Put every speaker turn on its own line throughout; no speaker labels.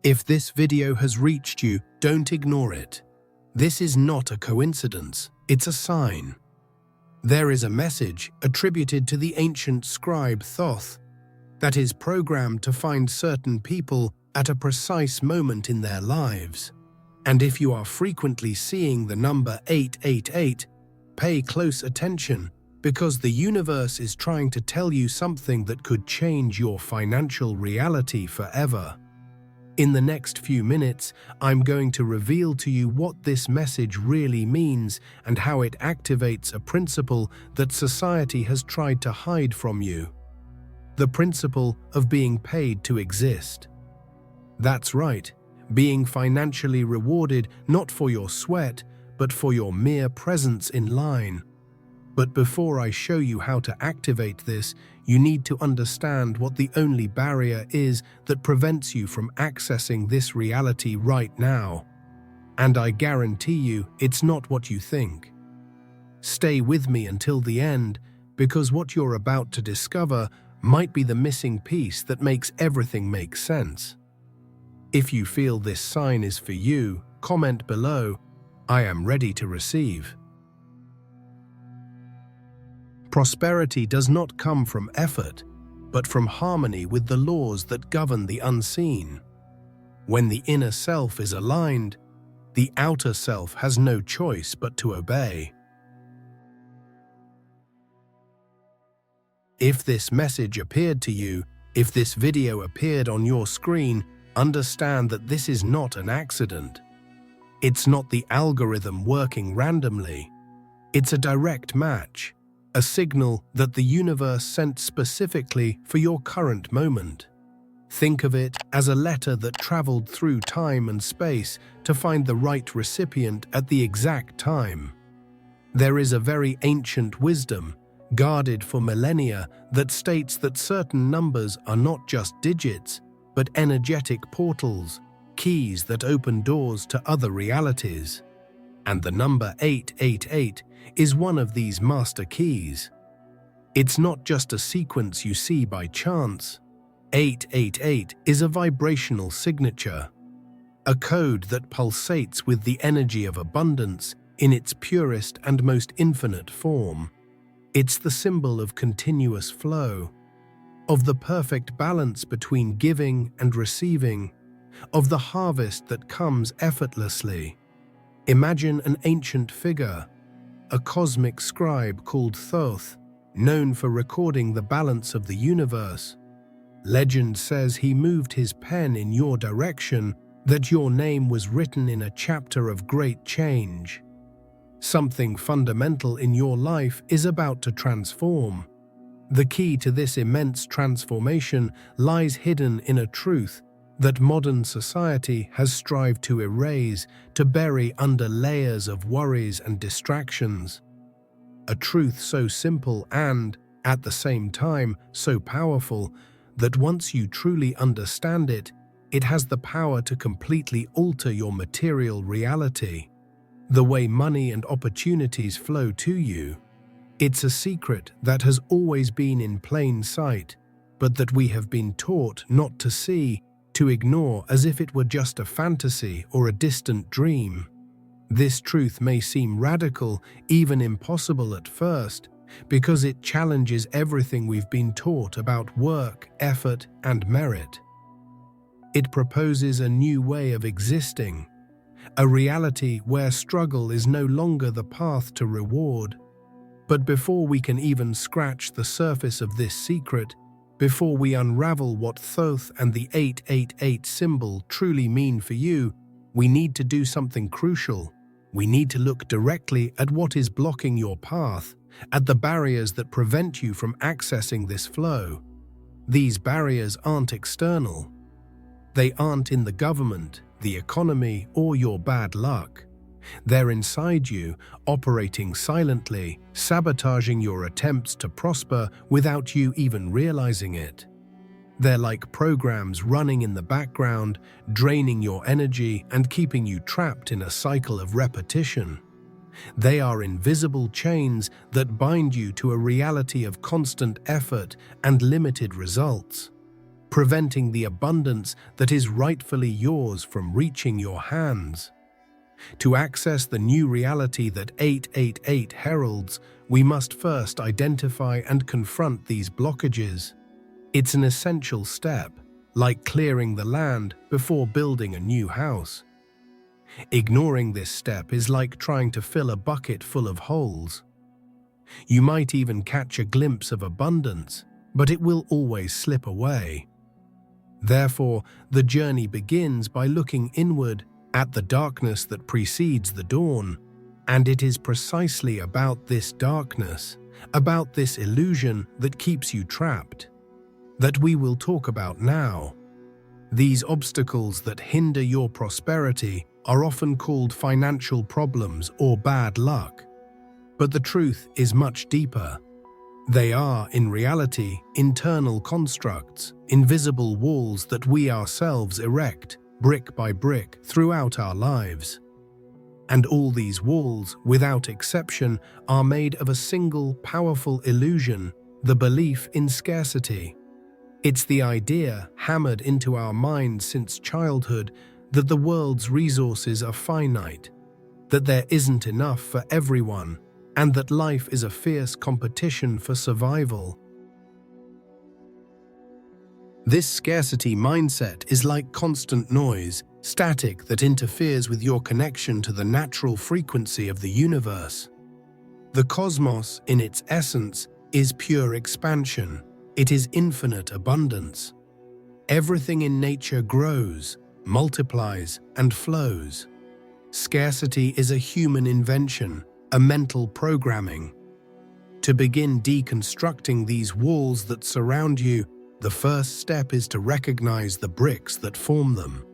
If this video has reached you, don't ignore it. This is not a coincidence, it's a sign. There is a message attributed to the ancient scribe Thoth that is programmed to find certain people at a precise moment in their lives. And if you are frequently seeing the number 888, pay close attention, because the universe is trying to tell you something that could change your financial reality forever. In the next few minutes, I'm going to reveal to you what this message really means and how it activates a principle that society has tried to hide from you. The principle of being paid to exist. That's right, being financially rewarded not for your sweat, but for your mere presence in line. But before I show you how to activate this, you need to understand what the only barrier is that prevents you from accessing this reality right now. And I guarantee you, it's not what you think. Stay with me until the end, because what you're about to discover might be the missing piece that makes everything make sense. If you feel this sign is for you, comment below, "I am ready to receive." Prosperity does not come from effort, but from harmony with the laws that govern the unseen. When the inner self is aligned, the outer self has no choice but to obey. If this message appeared to you, if this video appeared on your screen, understand that this is not an accident. It's not the algorithm working randomly. It's a direct match. A signal that the universe sent specifically for your current moment. Think of it as a letter that traveled through time and space to find the right recipient at the exact time. There is a very ancient wisdom, guarded for millennia, that states that certain numbers are not just digits, but energetic portals, keys that open doors to other realities. And the number 888 is one of these master keys. It's not just a sequence you see by chance. 888 is a vibrational signature, a code that pulsates with the energy of abundance in its purest and most infinite form. It's the symbol of continuous flow, of the perfect balance between giving and receiving, of the harvest that comes effortlessly. Imagine an ancient figure, a cosmic scribe called Thoth, known for recording the balance of the universe. Legend says he moved his pen in your direction, that your name was written in a chapter of great change. Something fundamental in your life is about to transform. The key to this immense transformation lies hidden in a truth that modern society has strived to erase, to bury under layers of worries and distractions. A truth so simple and, at the same time, so powerful that once you truly understand it, it has the power to completely alter your material reality, the way money and opportunities flow to you. It's a secret that has always been in plain sight, but that we have been taught not to see, to ignore as if it were just a fantasy or a distant dream. This truth may seem radical, even impossible at first, because it challenges everything we've been taught about work, effort, and merit. It proposes a new way of existing, a reality where struggle is no longer the path to reward. But before we can even scratch the surface of this secret, before we unravel what Thoth and the 888 symbol truly mean for you, we need to do something crucial. We need to look directly at what is blocking your path, at the barriers that prevent you from accessing this flow. These barriers aren't external. They aren't in the government, the economy, or your bad luck. They're inside you, operating silently, sabotaging your attempts to prosper without you even realizing it. They're like programs running in the background, draining your energy and keeping you trapped in a cycle of repetition. They are invisible chains that bind you to a reality of constant effort and limited results. preventing the abundance that is rightfully yours from reaching your hands. To access the new reality that 888 heralds, we must first identify and confront these blockages. It's an essential step, like clearing the land before building a new house. Ignoring this step is like trying to fill a bucket full of holes. You might even catch a glimpse of abundance, but it will always slip away. Therefore, the journey begins by looking inward at the darkness that precedes the dawn, and it is precisely about this darkness, about this illusion that keeps you trapped, that we will talk about now. These obstacles that hinder your prosperity are often called financial problems or bad luck, but the truth is much deeper. They are, in reality, internal constructs, invisible walls that we ourselves erect, brick by brick, throughout our lives. And all these walls, without exception, are made of a single powerful illusion, the belief in scarcity. It's the idea, hammered into our minds since childhood, that the world's resources are finite, that there isn't enough for everyone, and that life is a fierce competition for survival. This scarcity mindset is like constant noise, static that interferes with your connection to the natural frequency of the universe. The cosmos, in its essence, is pure expansion. It is infinite abundance. Everything in nature grows, multiplies, and flows. Scarcity is a human invention, a mental programming. To begin deconstructing these walls that surround you, the first step is to recognize the bricks that form them.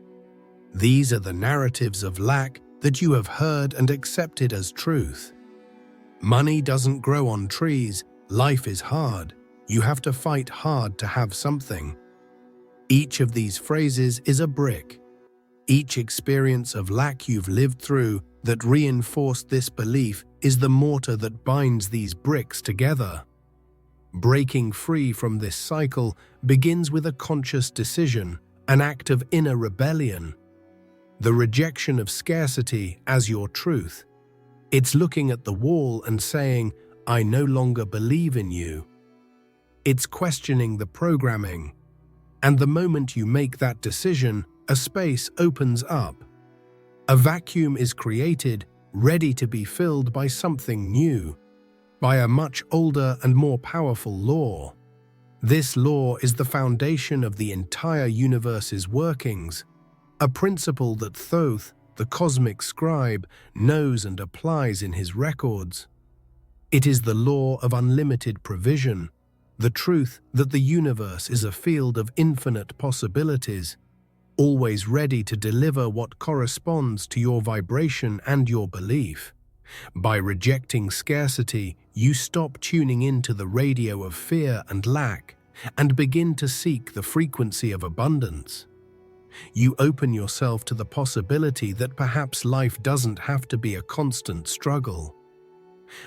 These are the narratives of lack that you have heard and accepted as truth. Money doesn't grow on trees, life is hard, you have to fight hard to have something. Each of these phrases is a brick. Each experience of lack you've lived through that reinforced this belief is the mortar that binds these bricks together. Breaking free from this cycle begins with a conscious decision, an act of inner rebellion. The rejection of scarcity as your truth. It's looking at the wall and saying, "I no longer believe in you." It's questioning the programming. And the moment you make that decision, a space opens up. A vacuum is created, ready to be filled by something new, by a much older and more powerful law. This law is the foundation of the entire universe's workings, a principle that Thoth, the cosmic scribe, knows and applies in his records. It is the law of unlimited provision, the truth that the universe is a field of infinite possibilities, always ready to deliver what corresponds to your vibration and your belief. By rejecting scarcity, you stop tuning into the radio of fear and lack and begin to seek the frequency of abundance. You open yourself to the possibility that perhaps life doesn't have to be a constant struggle.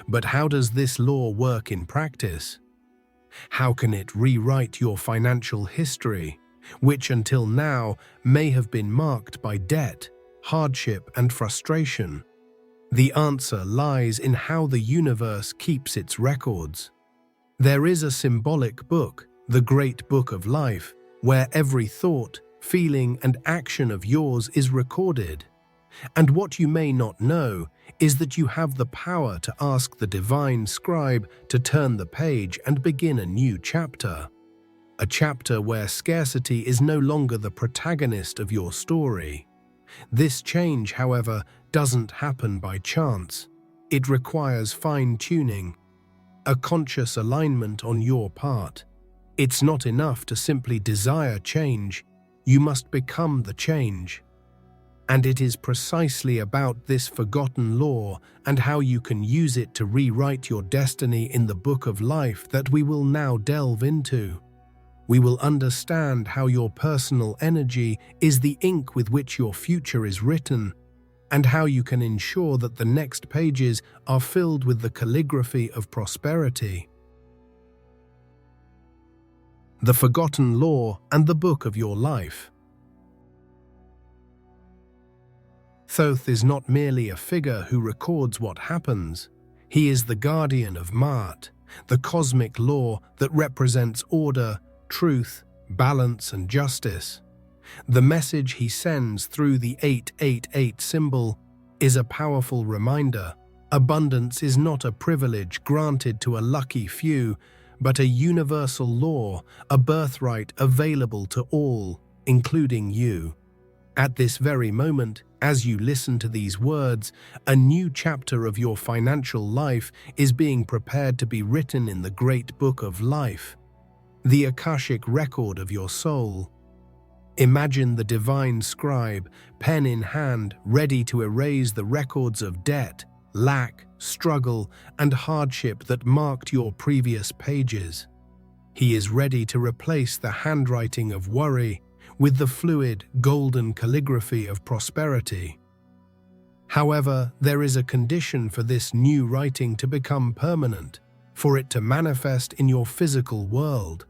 But how does this law work in practice? How can it rewrite your financial history, which until now may have been marked by debt, hardship, and frustration? The answer lies in how the universe keeps its records. There is a symbolic book, the Great Book of Life, where every thought, feeling, and action of yours is recorded. And what you may not know is that you have the power to ask the divine scribe to turn the page and begin a new chapter. A chapter where scarcity is no longer the protagonist of your story. This change, however, doesn't happen by chance. It requires fine-tuning, a conscious alignment on your part. It's not enough to simply desire change. You must become the change. And it is precisely about this forgotten law and how you can use it to rewrite your destiny in the Book of Life that we will now delve into. We will understand how your personal energy is the ink with which your future is written, and how you can ensure that the next pages are filled with the calligraphy of prosperity. the forgotten law, and the book of your life. Thoth is not merely a figure who records what happens. He is the guardian of Ma'at, the cosmic law that represents order, truth, balance, and justice. The message he sends through the 888 symbol is a powerful reminder. Abundance is not a privilege granted to a lucky few, but a universal law, a birthright available to all, including you. At this very moment, as you listen to these words, a new chapter of your financial life is being prepared to be written in the great book of life, the Akashic record of your soul. Imagine the divine scribe, pen in hand, ready to erase the records of debt, lack, struggle, and hardship that marked your previous pages. He is ready to replace the handwriting of worry with the fluid, golden calligraphy of prosperity. However, there is a condition for this new writing to become permanent, for it to manifest in your physical world.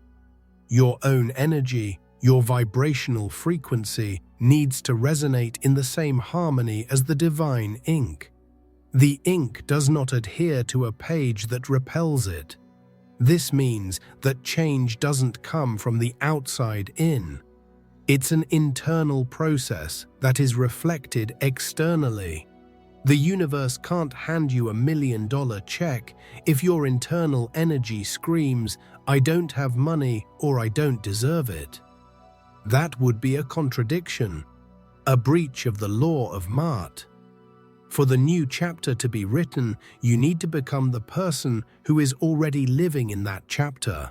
Your own energy, your vibrational frequency, needs to resonate in the same harmony as the divine ink. The ink does not adhere to a page that repels it. This means that change doesn't come from the outside in. It's an internal process that is reflected externally. The universe can't hand you $1 million check if your internal energy screams, "I don't have money" or "I don't deserve it." That would be a contradiction, a breach of the law of Ma'at. For the new chapter to be written, you need to become the person who is already living in that chapter.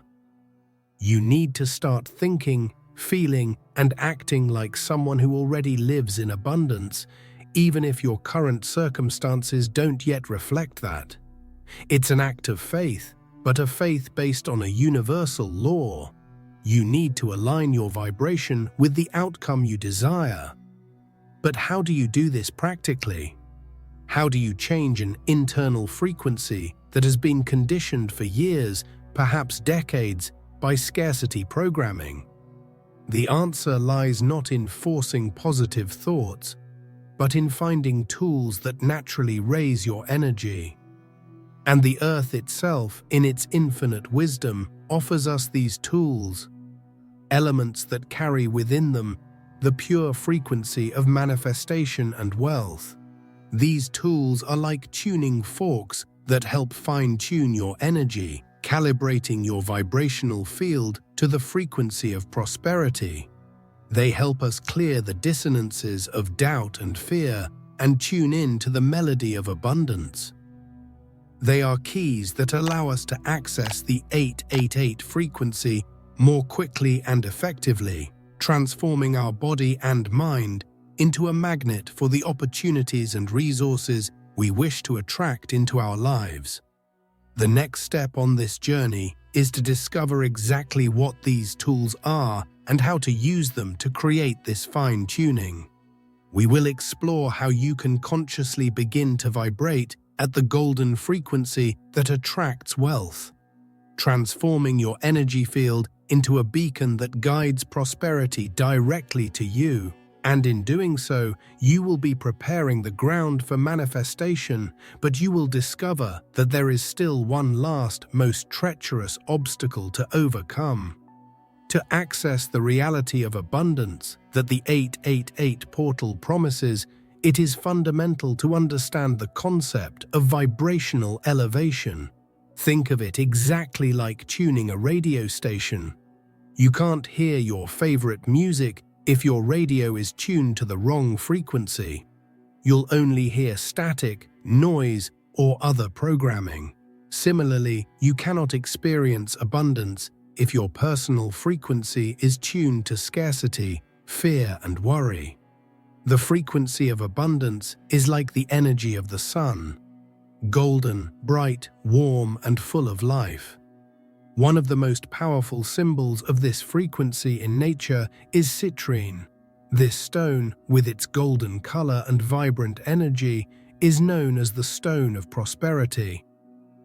You need to start thinking, feeling, and acting like someone who already lives in abundance, even if your current circumstances don't yet reflect that. It's an act of faith, but a faith based on a universal law. You need to align your vibration with the outcome you desire. But how do you do this practically? How do you change an internal frequency that has been conditioned for years, perhaps decades, by scarcity programming? The answer lies not in forcing positive thoughts, but in finding tools that naturally raise your energy. And the earth itself, in its infinite wisdom, offers us these tools, elements that carry within them the pure frequency of manifestation and wealth. These tools are like tuning forks that help fine-tune your energy, calibrating your vibrational field to the frequency of prosperity. They help us clear the dissonances of doubt and fear and tune in to the melody of abundance. They are keys that allow us to access the 888 frequency more quickly and effectively, transforming our body and mind into a magnet for the opportunities and resources we wish to attract into our lives. The next step on this journey is to discover exactly what these tools are and how to use them to create this fine-tuning. We will explore how you can consciously begin to vibrate at the golden frequency that attracts wealth, transforming your energy field into a beacon that guides prosperity directly to you. And in doing so, you will be preparing the ground for manifestation, but you will discover that there is still one last, most treacherous obstacle to overcome. To access the reality of abundance that the 888 portal promises, it is fundamental to understand the concept of vibrational elevation. Think of it exactly like tuning a radio station. You can't hear your favorite music if your radio is tuned to the wrong frequency. You'll only hear static, noise, or other programming. Similarly, you cannot experience abundance if your personal frequency is tuned to scarcity, fear, and worry. The frequency of abundance is like the energy of the sun, golden, bright, warm, and full of life. One of the most powerful symbols of this frequency in nature is citrine. This stone, with its golden color and vibrant energy, is known as the stone of prosperity.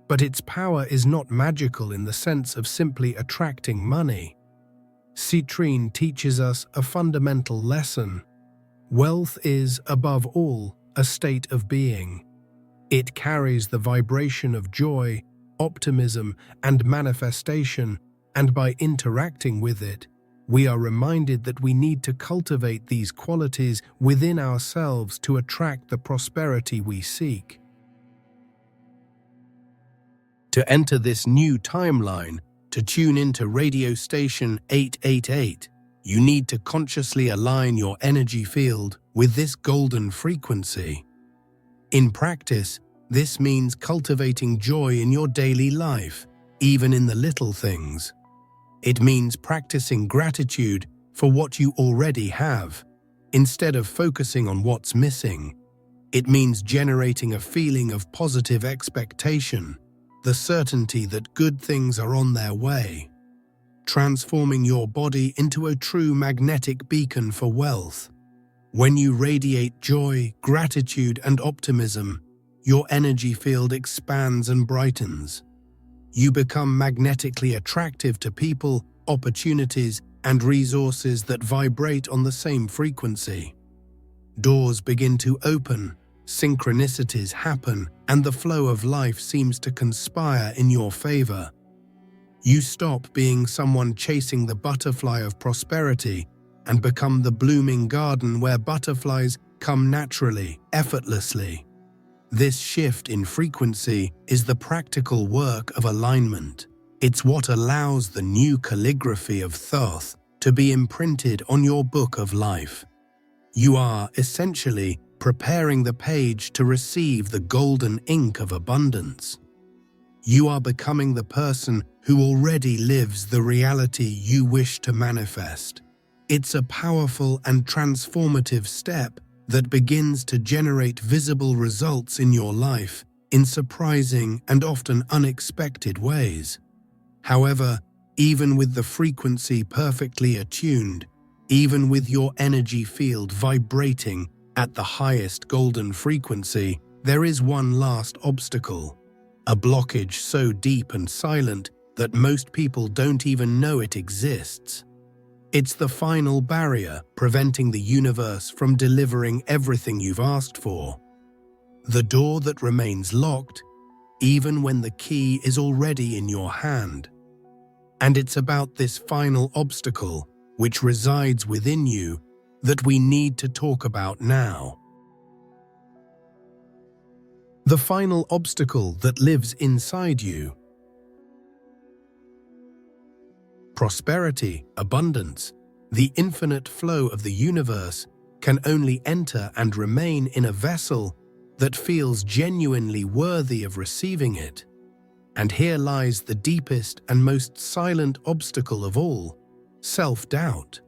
But its power is not magical in the sense of simply attracting money. Citrine teaches us a fundamental lesson. Wealth is, above all, a state of being. It carries the vibration of joy, optimism, and manifestation, and by interacting with it, we are reminded that we need to cultivate these qualities within ourselves to attract the prosperity we seek. To enter this new timeline, to tune into radio station 888, you need to consciously align your energy field with this golden frequency. In practice, this means cultivating joy in your daily life, even in the little things. It means practicing gratitude for what you already have, instead of focusing on what's missing. It means generating a feeling of positive expectation, the certainty that good things are on their way. Transforming your body into a true magnetic beacon for wealth. When you radiate joy, gratitude, and optimism, your energy field expands and brightens. You become magnetically attractive to people, opportunities, and resources that vibrate on the same frequency. Doors begin to open, synchronicities happen, and the flow of life seems to conspire in your favor. You stop being someone chasing the butterfly of prosperity and become the blooming garden where butterflies come naturally, effortlessly. This shift in frequency is the practical work of alignment. It's what allows the new calligraphy of Thoth to be imprinted on your book of life. You are, essentially, preparing the page to receive the golden ink of abundance. You are becoming the person who already lives the reality you wish to manifest. It's a powerful and transformative step that begins to generate visible results in your life in surprising and often unexpected ways. However, even with the frequency perfectly attuned, even with your energy field vibrating at the highest golden frequency, there is one last obstacle. A blockage so deep and silent that most people don't even know it exists. It's the final barrier preventing the universe from delivering everything you've asked for. The door that remains locked, even when the key is already in your hand. And it's about this final obstacle, which resides within you, that we need to talk about now. The final obstacle that lives inside you. Prosperity, abundance, the infinite flow of the universe can only enter and remain in a vessel that feels genuinely worthy of receiving it. And here lies the deepest and most silent obstacle of all, self-doubt.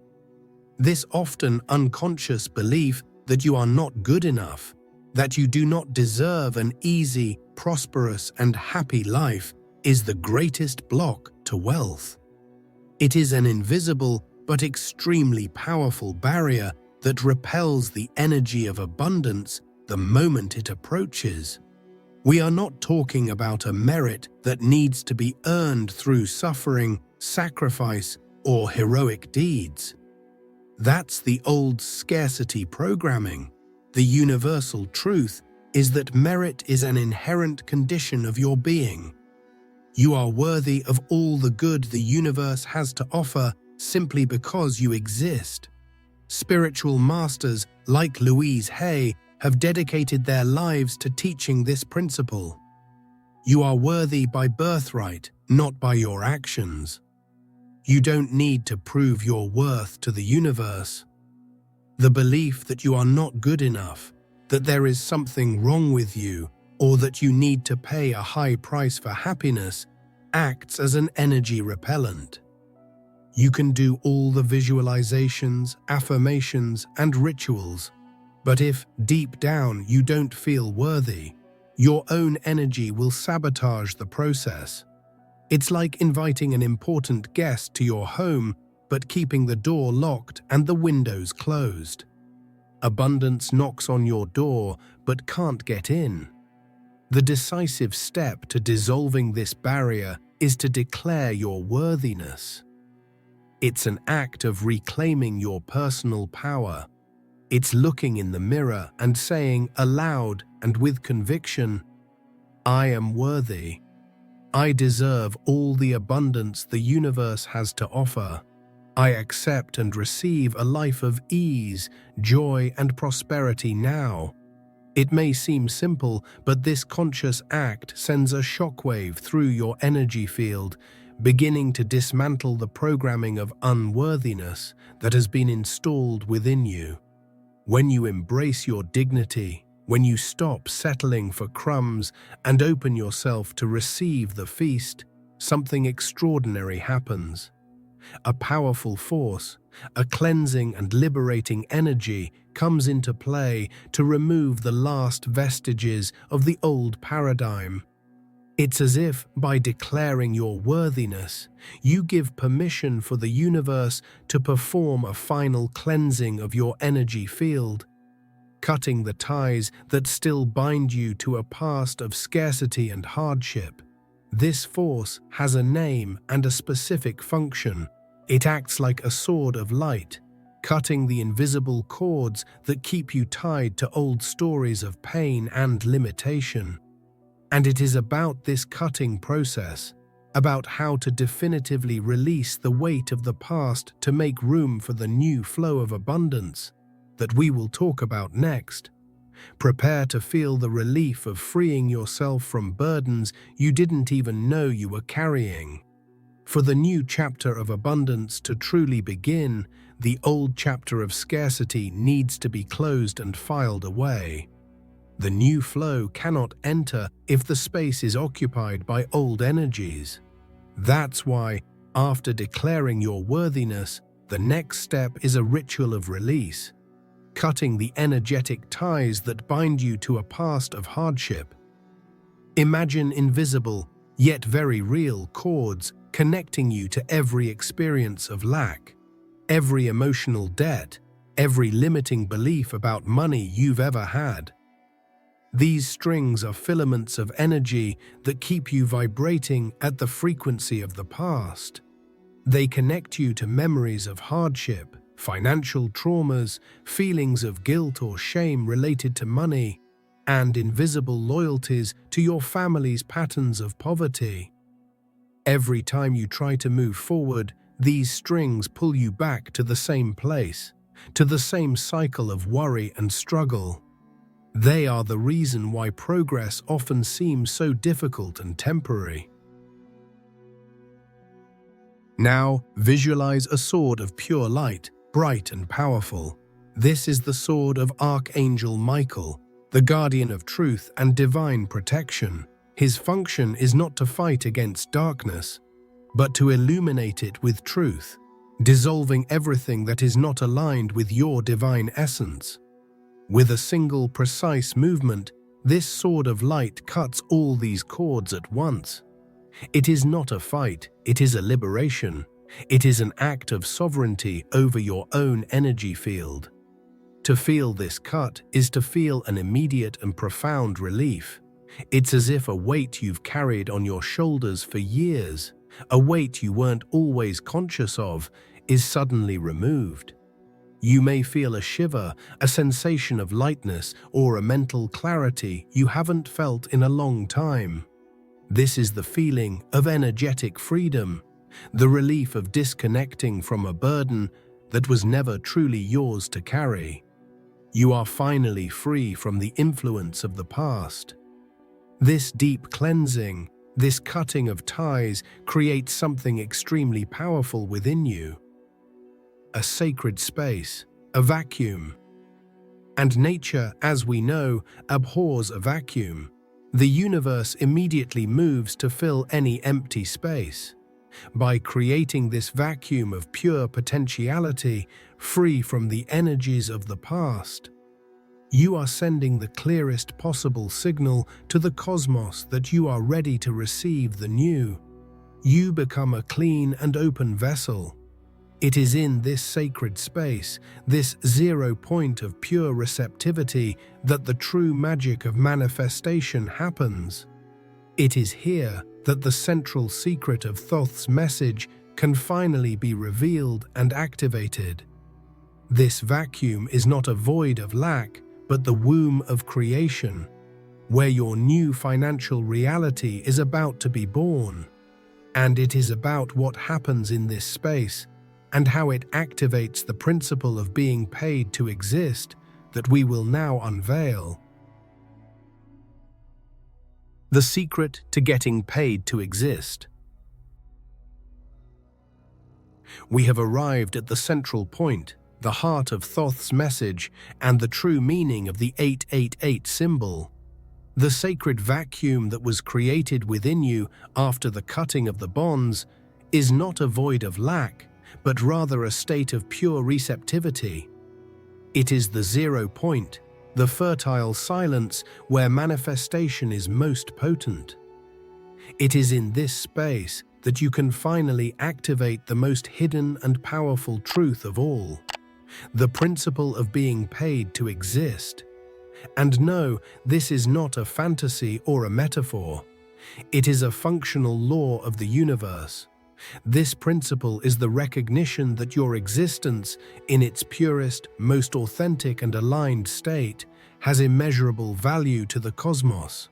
This often unconscious belief that you are not good enough, that you do not deserve an easy, prosperous, and happy life is the greatest block to wealth. It is an invisible but extremely powerful barrier that repels the energy of abundance the moment it approaches. We are not talking about a merit that needs to be earned through suffering, sacrifice, or heroic deeds. That's the old scarcity programming. The universal truth is that merit is an inherent condition of your being. You are worthy of all the good the universe has to offer simply because you exist. Spiritual masters like Louise Hay have dedicated their lives to teaching this principle. You are worthy by birthright, not by your actions. You don't need to prove your worth to the universe. The belief that you are not good enough, that there is something wrong with you, or that you need to pay a high price for happiness, acts as an energy repellent. You can do all the visualizations, affirmations, and rituals, but if, deep down, you don't feel worthy, your own energy will sabotage the process. It's like inviting an important guest to your home, but keeping the door locked and the windows closed. Abundance knocks on your door, but can't get in. The decisive step to dissolving this barrier is to declare your worthiness. It's an act of reclaiming your personal power. It's looking in the mirror and saying aloud and with conviction, "I am worthy. I deserve all the abundance the universe has to offer. I accept and receive a life of ease, joy, and prosperity now." It may seem simple, but this conscious act sends a shockwave through your energy field, beginning to dismantle the programming of unworthiness that has been installed within you. When you embrace your dignity, when you stop settling for crumbs and open yourself to receive the feast, something extraordinary happens. A powerful force, a cleansing and liberating energy comes into play to remove the last vestiges of the old paradigm. It's as if, by declaring your worthiness, you give permission for the universe to perform a final cleansing of your energy field, cutting the ties that still bind you to a past of scarcity and hardship. This force has a name and a specific function. It acts like a sword of light, cutting the invisible cords that keep you tied to old stories of pain and limitation. And it is about this cutting process, about how to definitively release the weight of the past to make room for the new flow of abundance, that we will talk about next. Prepare to feel the relief of freeing yourself from burdens you didn't even know you were carrying. For the new chapter of abundance to truly begin, the old chapter of scarcity needs to be closed and filed away. The new flow cannot enter if the space is occupied by old energies. That's why, after declaring your worthiness, the next step is a ritual of release, cutting the energetic ties that bind you to a past of hardship. Imagine invisible, yet very real cords connecting you to every experience of lack, every emotional debt, every limiting belief about money you've ever had. These strings are filaments of energy that keep you vibrating at the frequency of the past. They connect you to memories of hardship, financial traumas, feelings of guilt or shame related to money, and invisible loyalties to your family's patterns of poverty. Every time you try to move forward, these strings pull you back to the same place, to the same cycle of worry and struggle. They are the reason why progress often seems so difficult and temporary. Now, visualize a sword of pure light, bright and powerful. This is the sword of Archangel Michael, the guardian of truth and divine protection. His function is not to fight against darkness, but to illuminate it with truth, dissolving everything that is not aligned with your divine essence. With a single precise movement, this sword of light cuts all these cords at once. It is not a fight, it is a liberation. It is an act of sovereignty over your own energy field. To feel this cut is to feel an immediate and profound relief. It's as if a weight you've carried on your shoulders for years, a weight you weren't always conscious of, is suddenly removed. You may feel a shiver, a sensation of lightness, or a mental clarity you haven't felt in a long time. This is the feeling of energetic freedom, the relief of disconnecting from a burden that was never truly yours to carry. You are finally free from the influence of the past. This deep cleansing, this cutting of ties creates something extremely powerful within you. A sacred space, a vacuum. And nature, as we know, abhors a vacuum. The universe immediately moves to fill any empty space. By creating this vacuum of pure potentiality, free from the energies of the past, you are sending the clearest possible signal to the cosmos that you are ready to receive the new. You become a clean and open vessel. It is in this sacred space, this 0 point of pure receptivity, that the true magic of manifestation happens. It is here that the central secret of Thoth's message can finally be revealed and activated. This vacuum is not a void of lack, but the womb of creation, where your new financial reality is about to be born. And it is about what happens in this space and how it activates the principle of being paid to exist that we will now unveil. The secret to getting paid to exist. We have arrived at the central point, the heart of Thoth's message and the true meaning of the 888 symbol. The sacred vacuum that was created within you after the cutting of the bonds is not a void of lack, but rather a state of pure receptivity. It is the 0 point, the fertile silence where manifestation is most potent. It is in this space that you can finally activate the most hidden and powerful truth of all, the principle of being paid to exist. And no, this is not a fantasy or a metaphor. It is a functional law of the universe. This principle is the recognition that your existence, in its purest, most authentic and aligned state, has immeasurable value to the cosmos.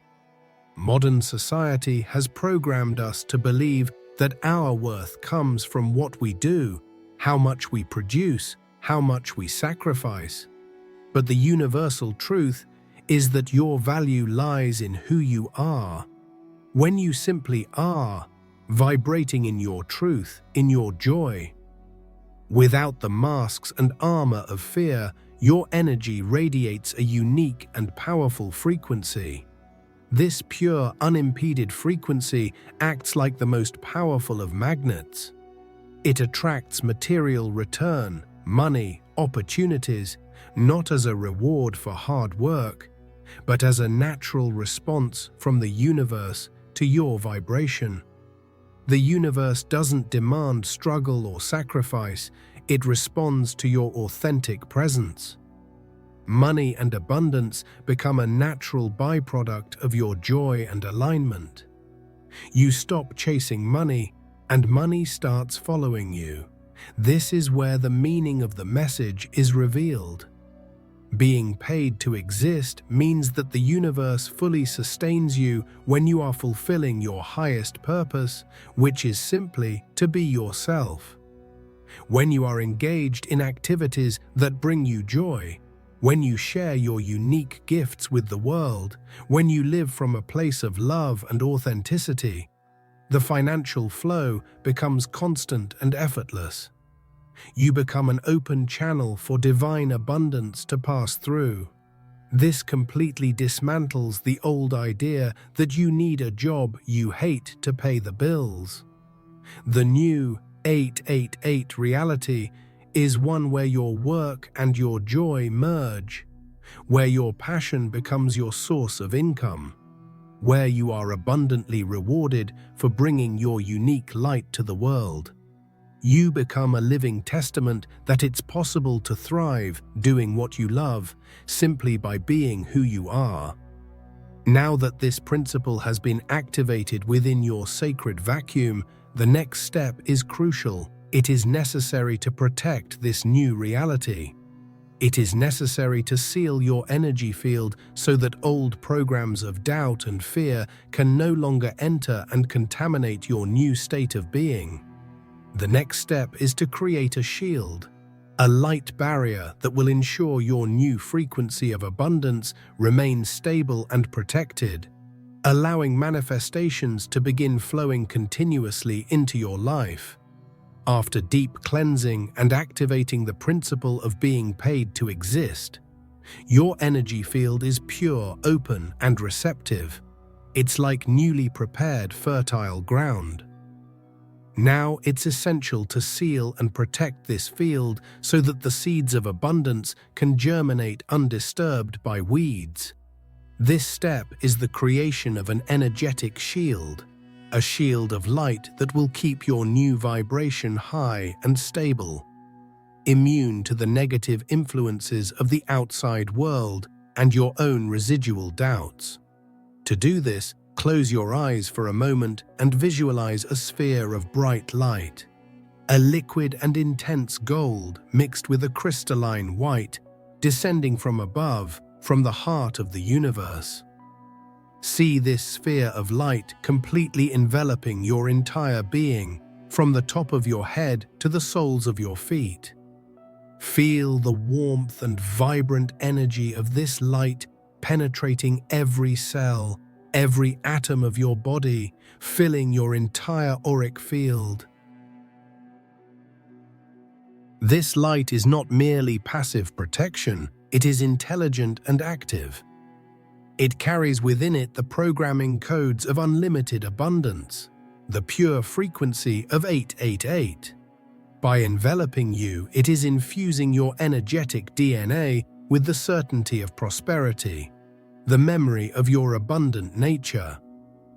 Modern society has programmed us to believe that our worth comes from what we do, how much we produce, how much we sacrifice. But the universal truth is that your value lies in who you are. When you simply are, vibrating in your truth, in your joy. Without the masks and armor of fear, your energy radiates a unique and powerful frequency. This pure, unimpeded frequency acts like the most powerful of magnets. It attracts material return, money, opportunities, not as a reward for hard work, but as a natural response from the universe to your vibration. The universe doesn't demand struggle or sacrifice, it responds to your authentic presence. Money and abundance become a natural byproduct of your joy and alignment. You stop chasing money, and money starts following you. This is where the meaning of the message is revealed. Being paid to exist means that the universe fully sustains you when you are fulfilling your highest purpose, which is simply to be yourself. When you are engaged in activities that bring you joy, when you share your unique gifts with the world, when you live from a place of love and authenticity, the financial flow becomes constant and effortless. You become an open channel for divine abundance to pass through. This completely dismantles the old idea that you need a job you hate to pay the bills. The new 888 reality is one where your work and your joy merge, where your passion becomes your source of income, where you are abundantly rewarded for bringing your unique light to the world. You become a living testament that it's possible to thrive doing what you love simply by being who you are. Now that this principle has been activated within your sacred vacuum, the next step is crucial. It is necessary to protect this new reality. It is necessary to seal your energy field so that old programs of doubt and fear can no longer enter and contaminate your new state of being. The next step is to create a shield, a light barrier that will ensure your new frequency of abundance remains stable and protected, allowing manifestations to begin flowing continuously into your life. After deep cleansing and activating the principle of being paid to exist, your energy field is pure, open, and receptive. It's like newly prepared fertile ground. Now it's essential to seal and protect this field so that the seeds of abundance can germinate undisturbed by weeds. This step is the creation of an energetic shield, a shield of light that will keep your new vibration high and stable, immune to the negative influences of the outside world and your own residual doubts. To do this, close your eyes for a moment and visualize a sphere of bright light. a liquid and intense gold mixed with a crystalline white, descending from above, from the heart of the universe. See this sphere of light completely enveloping your entire being, from the top of your head to the soles of your feet. Feel the warmth and vibrant energy of this light penetrating every cell, every atom of your body, filling your entire auric field. This light is not merely passive protection, it is intelligent and active. It carries within it the programming codes of unlimited abundance, the pure frequency of 888. By enveloping you, it is infusing your energetic DNA with the certainty of prosperity, the memory of your abundant nature.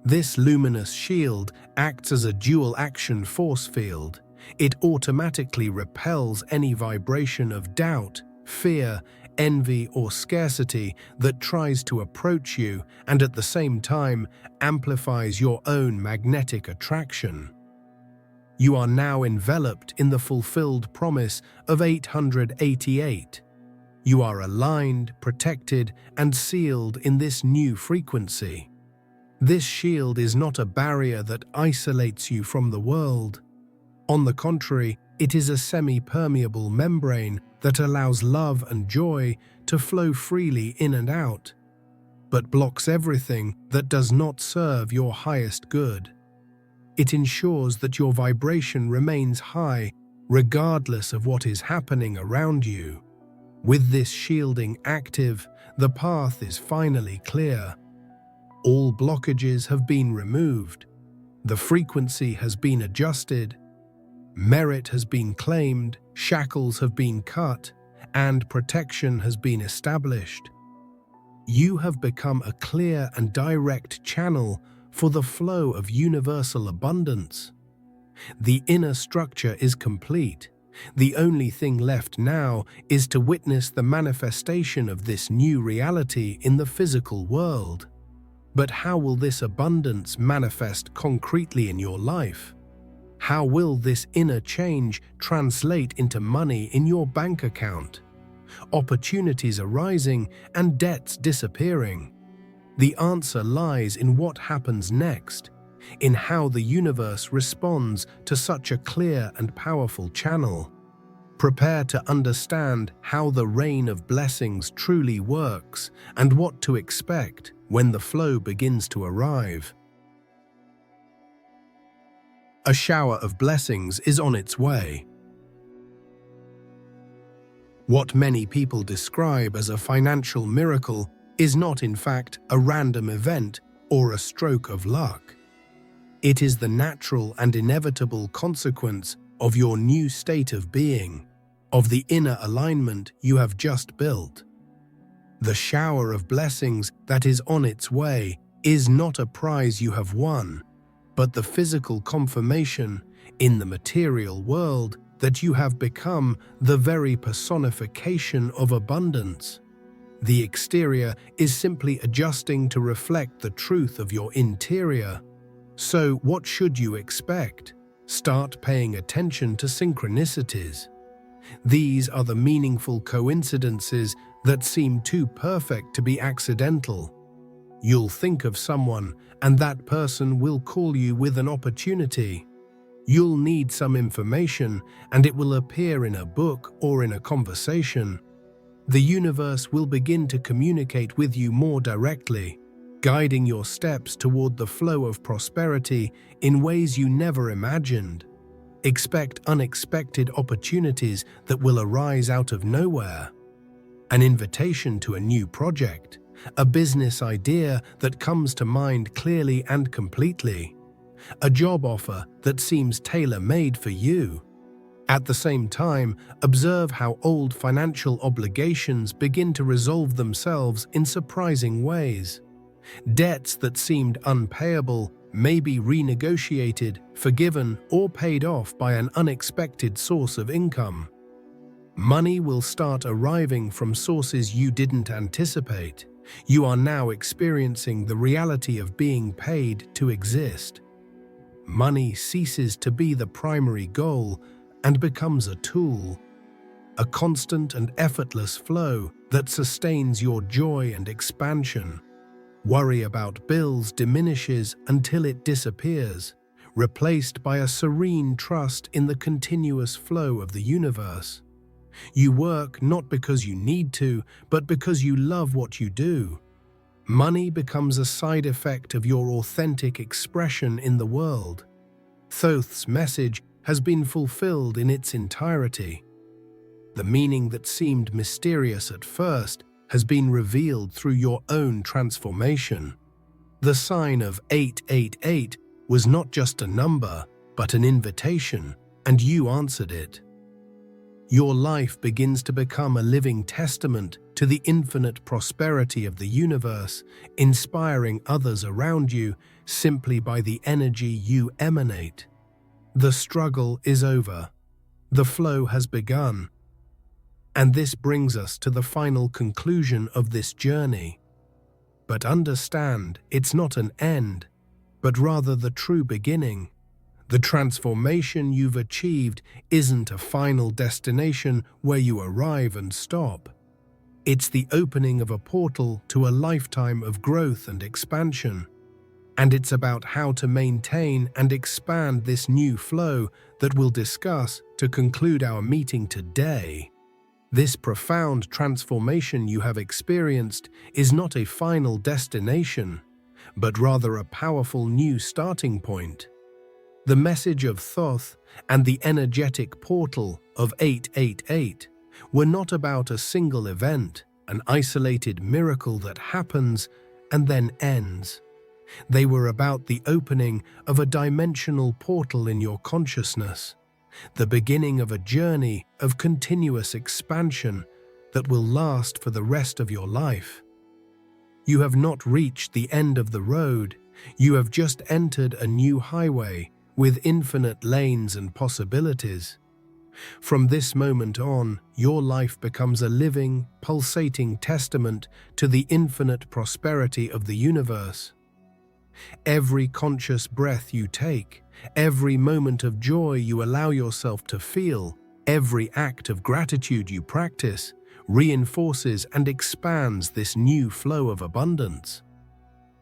This luminous shield acts as a dual-action force field. It automatically repels any vibration of doubt, fear, envy, or scarcity that tries to approach you, and at the same time amplifies your own magnetic attraction. You are now enveloped in the fulfilled promise of 888. You are aligned, protected, and sealed in this new frequency. This shield is not a barrier that isolates you from the world. On the contrary, it is a semi-permeable membrane that allows love and joy to flow freely in and out, but blocks everything that does not serve your highest good. It ensures that your vibration remains high, regardless of what is happening around you. With this shielding active, the path is finally clear. All blockages have been removed. The frequency has been adjusted. Merit has been claimed, shackles have been cut, and protection has been established. You have become a clear and direct channel for the flow of universal abundance. The inner structure is complete. The only thing left now is to witness the manifestation of this new reality in the physical world. But how will this abundance manifest concretely in your life? How will this inner change translate into money in your bank account? Opportunities arising and debts disappearing. The answer lies in what happens next, in how the universe responds to such a clear and powerful channel. Prepare to understand how the rain of blessings truly works and what to expect when the flow begins to arrive. A shower of blessings is on its way. What many people describe as a financial miracle is not in fact a random event or a stroke of luck. It is the natural and inevitable consequence of your new state of being, of the inner alignment you have just built. The shower of blessings that is on its way is not a prize you have won, but the physical confirmation in the material world that you have become the very personification of abundance. The exterior is simply adjusting to reflect the truth of your interior. So what should you expect? Start paying attention to synchronicities. These are the meaningful coincidences that seem too perfect to be accidental. You'll think of someone, and that person will call you with an opportunity. You'll need some information, and it will appear in a book or in a conversation. The universe will begin to communicate with you more directly, guiding your steps toward the flow of prosperity in ways you never imagined. Expect unexpected opportunities that will arise out of nowhere. An invitation to a new project, a business idea that comes to mind clearly and completely, a job offer that seems tailor-made for you. At the same time, observe how old financial obligations begin to resolve themselves in surprising ways. Debts that seemed unpayable may be renegotiated, forgiven, or paid off by an unexpected source of income. Money will start arriving from sources you didn't anticipate. You are now experiencing the reality of being paid to exist. Money ceases to be the primary goal, and becomes a tool, a constant and effortless flow that sustains your joy and expansion. Worry about bills diminishes until it disappears, replaced by a serene trust in the continuous flow of the universe. You work not because you need to, but because you love what you do. Money becomes a side effect of your authentic expression in the world. Thoth's message has been fulfilled in its entirety. The meaning that seemed mysterious at first has been revealed through your own transformation. The sign of 888 was not just a number, but an invitation, and you answered it. Your life begins to become a living testament to the infinite prosperity of the universe, inspiring others around you simply by the energy you emanate. The struggle is over. The flow has begun. And this brings us to the final conclusion of this journey. But understand, it's not an end, but rather the true beginning. The transformation you've achieved isn't a final destination where you arrive and stop. It's the opening of a portal to a lifetime of growth and expansion. And it's about how to maintain and expand this new flow that we'll discuss to conclude our meeting today. This profound transformation you have experienced is not a final destination, but rather a powerful new starting point. The message of Thoth and the energetic portal of 888 were not about a single event, an isolated miracle that happens and then ends. They were about the opening of a dimensional portal in your consciousness, the beginning of a journey of continuous expansion that will last for the rest of your life. You have not reached the end of the road, you have just entered a new highway with infinite lanes and possibilities. From this moment on, your life becomes a living, pulsating testament to the infinite prosperity of the universe. Every conscious breath you take, every moment of joy you allow yourself to feel, every act of gratitude you practice, reinforces and expands this new flow of abundance.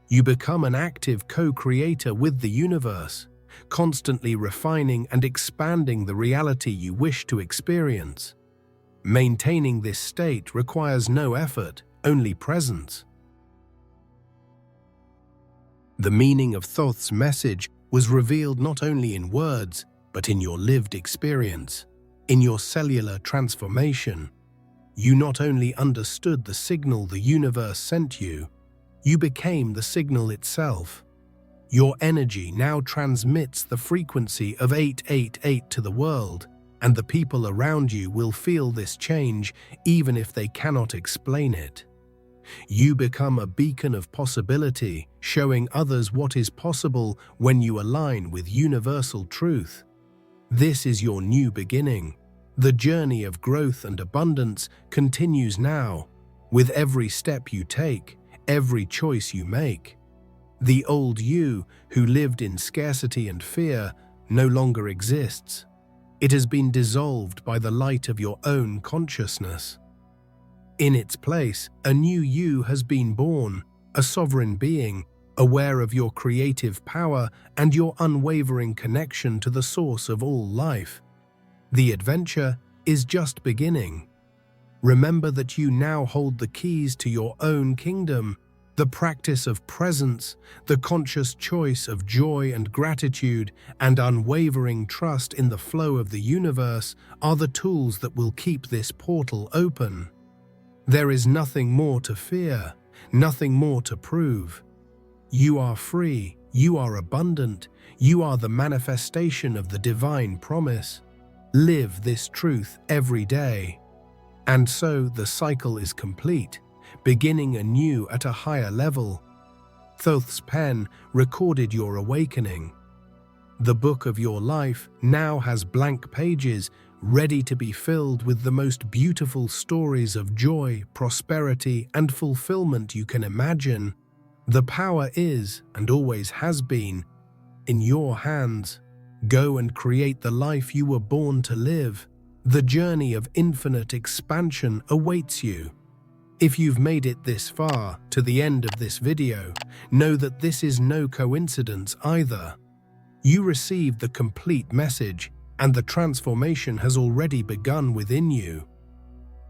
You become an active co-creator with the universe, constantly refining and expanding the reality you wish to experience. Maintaining this state requires no effort, only presence. The meaning of Thoth's message was revealed not only in words, but in your lived experience, in your cellular transformation. You not only understood the signal the universe sent you, you became the signal itself. Your energy now transmits the frequency of 888 to the world, and the people around you will feel this change even if they cannot explain it. You become a beacon of possibility, showing others what is possible when you align with universal truth. This is your new beginning. The journey of growth and abundance continues now, with every step you take, every choice you make. The old you, who lived in scarcity and fear, no longer exists. It has been dissolved by the light of your own consciousness. In its place, a new you has been born, a sovereign being, aware of your creative power and your unwavering connection to the source of all life. The adventure is just beginning. Remember that you now hold the keys to your own kingdom. The practice of presence, the conscious choice of joy and gratitude, and unwavering trust in the flow of the universe are the tools that will keep this portal open. There is nothing more to fear, nothing more to prove. You are free, you are abundant, you are the manifestation of the divine promise. Live this truth every day. And so the cycle is complete, beginning anew at a higher level. Thoth's pen recorded your awakening. The book of your life now has blank pages, ready to be filled with the most beautiful stories of joy, prosperity, and fulfillment you can imagine. The power is, and always has been, in your hands. Go and create the life you were born to live. The journey of infinite expansion awaits you. If you've made it this far, to the end of this video, know that this is no coincidence either. You received the complete message, and the transformation has already begun within you.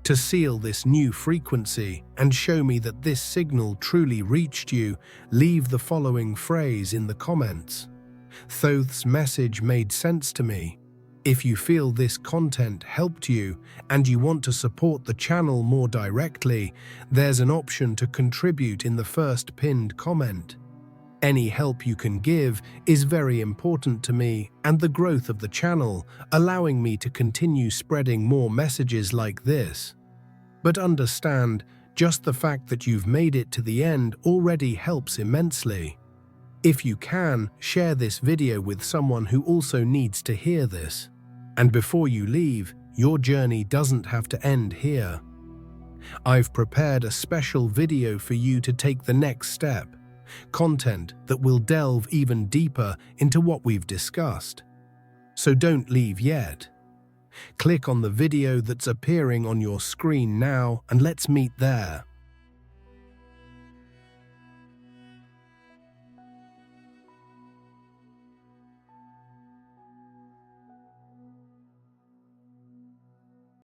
To seal this new frequency and show me that this signal truly reached you, leave the following phrase in the comments. Thoth's message made sense to me. If you feel this content helped you and you want to support the channel more directly, there's an option to contribute in the first pinned comment. Any help you can give is very important to me and the growth of the channel, allowing me to continue spreading more messages like this. But understand, just the fact that you've made it to the end already helps immensely. If you can, share this video with someone who also needs to hear this. And before you leave, your journey doesn't have to end here. I've prepared a special video for you to take the next step, content that will delve even deeper into what we've discussed. So don't leave yet. Click on the video that's appearing on your screen now and let's meet there.